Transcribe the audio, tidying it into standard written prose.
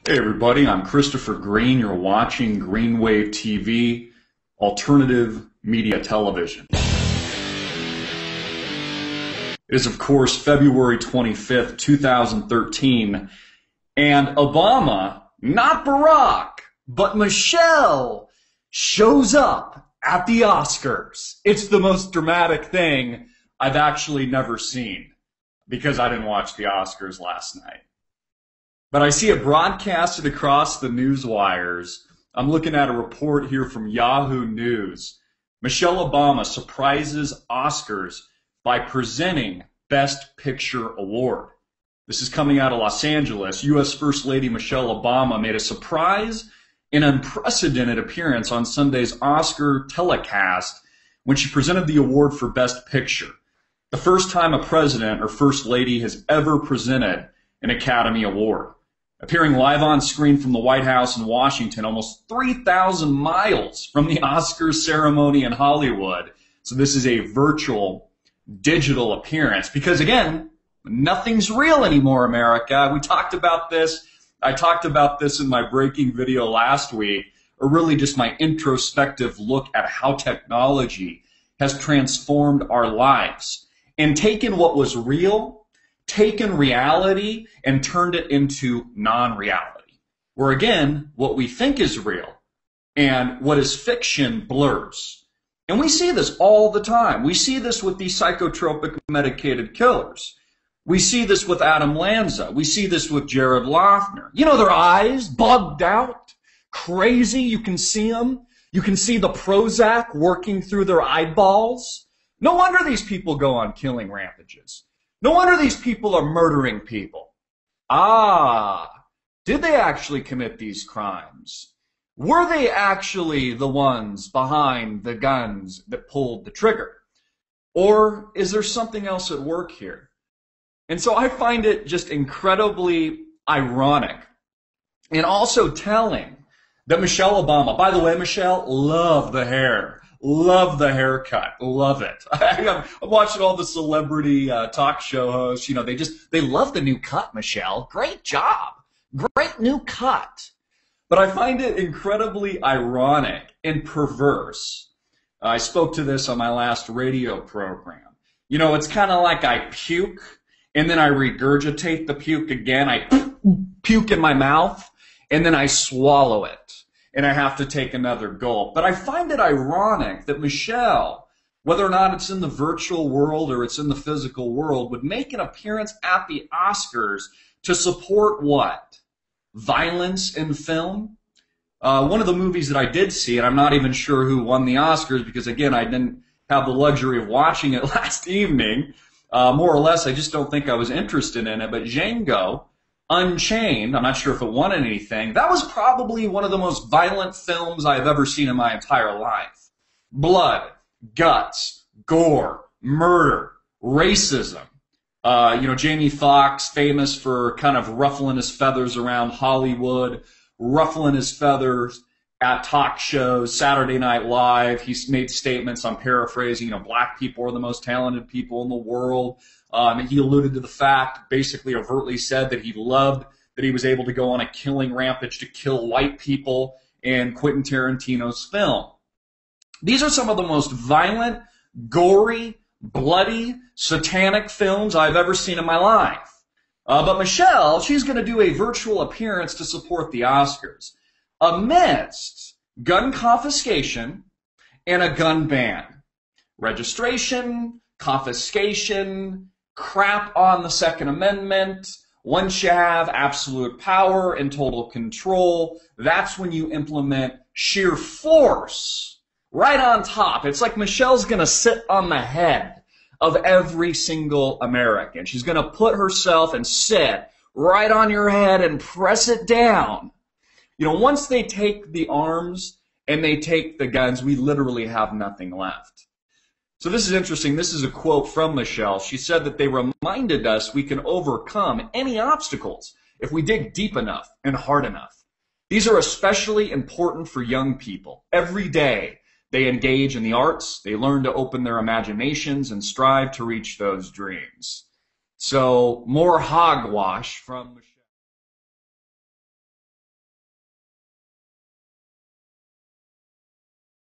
Hey everybody, I'm Christopher Green. You're watching Greenwave TV, alternative media television. It is, of course, February 25th, 2013, and Obama, not Barack, but Michelle, shows up at the Oscars. It's the most dramatic thing I've actually never seen, because I didn't watch the Oscars last night. But I see it broadcasted across the news wires. I'm looking at a report here from Yahoo News. Michelle Obama surprises Oscars by presenting Best Picture Award. This is coming out of Los Angeles. U.S. First Lady Michelle Obama made a surprise and unprecedented appearance on Sunday's Oscar telecast when she presented the award for Best Picture. The first time a president or first lady has ever presented an Academy Award. Appearing live on screen from the White House in Washington, almost 3,000 miles from the Oscars ceremony in Hollywood. So this is a virtual, digital appearance. Because again, nothing's real anymore, America. We talked about this. I talked about this in my breaking video last week, or really just my introspective look at how technology has transformed our lives and taken what was real, taken reality, and turned it into non-reality. Where again, what we think is real and what is fiction blurs. And we see this all the time. We see this with these psychotropic medicated killers. We see this with Adam Lanza. We see this with Jared Loughner. You know, their eyes bugged out, crazy. You can see them. You can see the Prozac working through their eyeballs. No wonder these people go on killing rampages. No wonder these people are murdering people. Did they actually commit these crimes? Were they actually the ones behind the guns that pulled the trigger? Or is there something else at work here? And so I find it just incredibly ironic and also telling that Michelle Obama, by the way, Michelle, love the hair. Love the haircut. Love it. I'm watching all the celebrity talk show hosts. You know, they love the new cut, Michelle. Great job. Great new cut. But I find it incredibly ironic and perverse. I spoke to this on my last radio program. You know, it's kind of like I puke and then I regurgitate the puke again. I puke in my mouth and then I swallow it. And I have to take another gulp. But I find it ironic that Michelle, whether or not it's in the virtual world or it's in the physical world, would make an appearance at the Oscars to support what? Violence in film? One of the movies that I did see, and I'm not even sure who won the Oscars because, again, I didn't have the luxury of watching it last evening. More or less, I just don't think I was interested in it. But Django Unchained, I'm not sure if it won anything, that was probably one of the most violent films I've ever seen in my entire life. Blood, guts, gore, murder, racism. Jamie Foxx, famous for kind of ruffling his feathers around Hollywood, ruffling his feathers at talk shows, Saturday Night Live. He's made statements, I'm paraphrasing, black people are the most talented people in the world. And he alluded to the fact, basically overtly said that he loved that he was able to go on a killing rampage to kill white people in Quentin Tarantino's film. These are some of the most violent, gory, bloody, satanic films I've ever seen in my life. But Michelle, she's going to do a virtual appearance to support the Oscars amidst gun confiscation and a gun ban. Registration, confiscation, crap on the Second Amendment. Once you have absolute power and total control, that's when you implement sheer force right on top. It's like Michelle's going to sit on the head of every single American. She's going to put herself and sit right on your head and press it down. Once they take the arms and they take the guns, we literally have nothing left. So this is interesting. This is a quote from Michelle. She said that they reminded us we can overcome any obstacles if we dig deep enough and hard enough. These are especially important for young people. Every day they engage in the arts, they learn to open their imaginations and strive to reach those dreams. So more hogwash from Michelle.